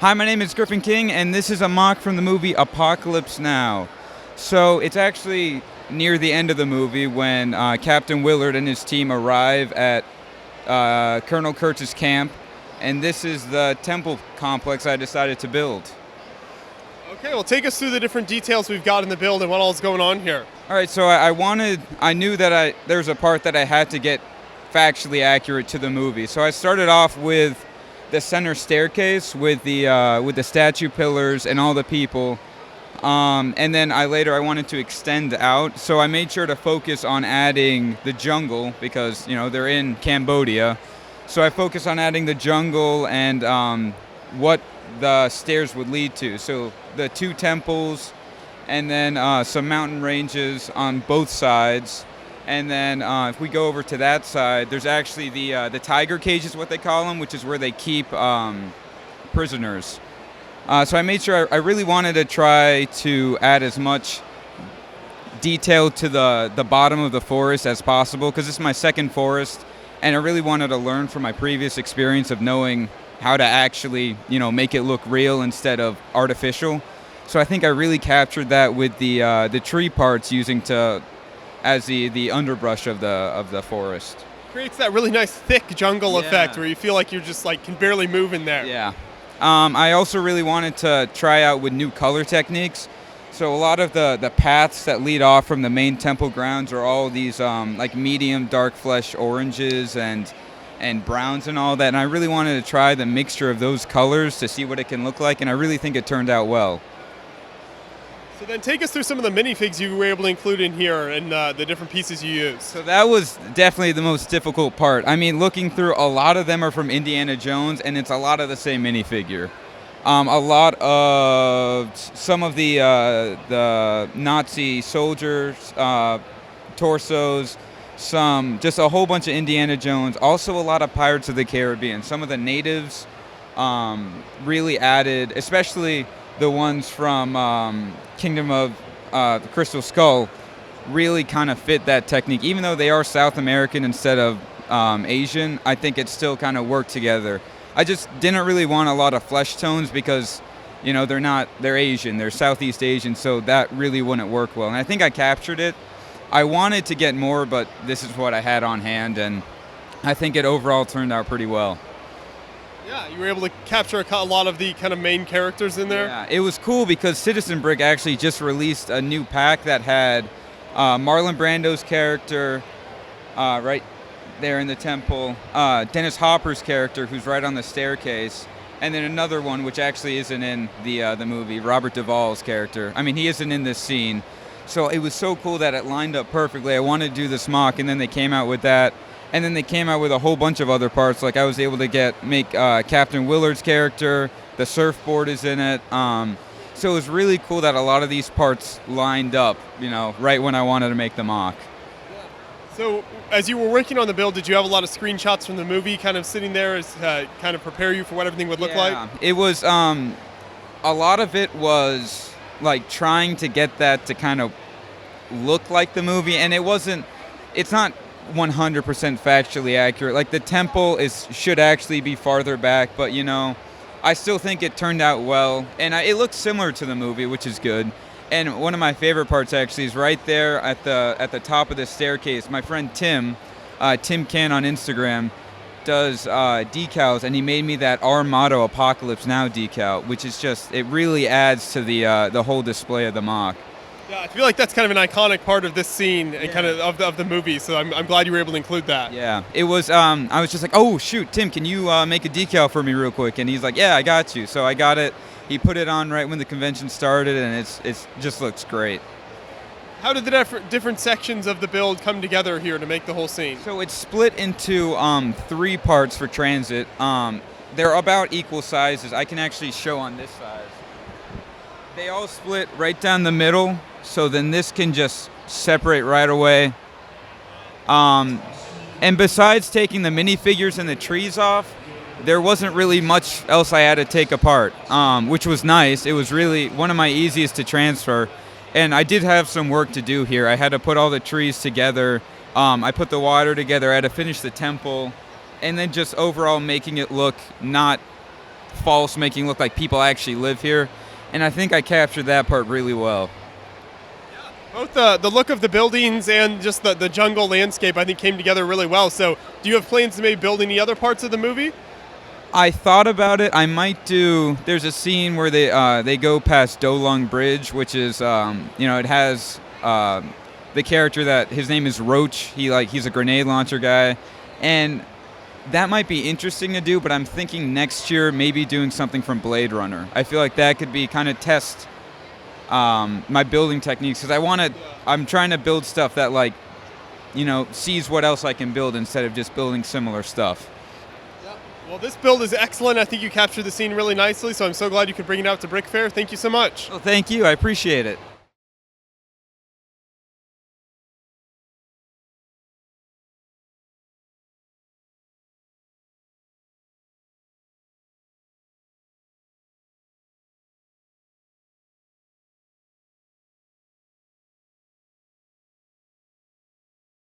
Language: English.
Hi, my name is Griffin King, and this is a mock from the movie Apocalypse Now. So it's actually near the end of the movie when Captain Willard and his team arrive at Colonel Kurtz's camp, and this is the temple complex I decided to build. Okay, well, take us through the different details we've got in the build and what all is going on here. All right, so I knew that there's a part that I had to get factually accurate to the movie. So I started off with the center staircase with the statue pillars and all the people, and then I wanted to extend out. So I made sure to focus on adding the jungle because they're in Cambodia. So I focused on adding the jungle and what the stairs would lead to. So the two temples, and then some mountain ranges on both sides. And then if we go over to that side, there's actually the tiger cage is what they call them, which is where they keep prisoners. So I made sure I really wanted to try to add as much detail to the bottom of the forest as possible, because this is my second forest, and I really wanted to learn from my previous experience of knowing how to actually make it look real instead of artificial. So I think I really captured that with the tree parts using as the underbrush of the forest. Creates that really nice thick jungle effect where you feel like you're just can barely move in there. Yeah. I also really wanted to try out with new color techniques. So a lot of the paths that lead off from the main temple grounds are all these medium dark flesh oranges and browns and all that. And I really wanted to try the mixture of those colors to see what it can look like. And I really think it turned out well. So then take us through some of the minifigs you were able to include in here and the different pieces you used. So that was definitely the most difficult part. I mean, looking through, a lot of them are from Indiana Jones, and it's a lot of the same minifigure. A lot of some of the Nazi soldiers, torsos, just a whole bunch of Indiana Jones, also a lot of Pirates of the Caribbean. Some of the natives really added, especially the ones from Kingdom of the Crystal Skull, really kind of fit that technique. Even though they are South American instead of Asian, I think it still kind of worked together. I just didn't really want a lot of flesh tones because, they're Asian, they're Southeast Asian, so that really wouldn't work well. And I think I captured it. I wanted to get more, but this is what I had on hand, and I think it overall turned out pretty well. Yeah, you were able to capture a lot of the kind of main characters in there. Yeah, it was cool because Citizen Brick actually just released a new pack that had Marlon Brando's character right there in the temple, Dennis Hopper's character who's right on the staircase, and then another one which actually isn't in the movie, Robert Duvall's character. I mean, he isn't in this scene. So it was so cool that it lined up perfectly. I wanted to do this mock, and then they came out with that. And then they came out with a whole bunch of other parts. Like I was able to make Captain Willard's character. The surfboard is in it. So it was really cool that a lot of these parts lined up, right when I wanted to make the mock. So as you were working on the build, did you have a lot of screenshots from the movie kind of sitting there as kind of prepare you for what everything would look like? It was, a lot of it was like trying to get that to kind of look like the movie. And it's not 100% factually accurate. Like the temple should actually be farther back, but I still think it turned out well, and it looks similar to the movie, which is good. And one of my favorite parts actually is right there at the top of the staircase. My friend Tim Ken on Instagram does decals, and he made me that our motto Apocalypse Now decal, which is it really adds to the whole display of the mock. Yeah, I feel like that's kind of an iconic part of this scene and kind of the movie, so I'm glad you were able to include that. Yeah, it was, I was just like, oh, shoot, Tim, can you make a decal for me real quick? And he's like, yeah, I got you. So I got it. He put it on right when the convention started, and it just looks great. How did the different sections of the build come together here to make the whole scene? So it's split into 3 parts for transit. They're about equal sizes. I can actually show on this size. They all split right down the middle. So then this can just separate right away. And besides taking the minifigures and the trees off, there wasn't really much else I had to take apart, which was nice. It was really one of my easiest to transfer. And I did have some work to do here. I had to put all the trees together. I put the water together. I had to finish the temple. And then just overall making it look not false, making it look like people actually live here. And I think I captured that part really well. Both the look of the buildings and just the jungle landscape, I think, came together really well. So do you have plans to maybe build any other parts of the movie? I thought about it. I might do. There's a scene where they go past Dolong Bridge, which is it has the character that his name is Roach. He's a grenade launcher guy, and that might be interesting to do. But I'm thinking next year maybe doing something from Blade Runner. I feel like that could be kind of test my building techniques, because I'm trying to build stuff that sees what else I can build instead of just building similar stuff. Well, this build is excellent. I think you captured the scene really nicely, so I'm so glad you could bring it out to BrickFair. Thank you so much. Well, thank you. I appreciate it.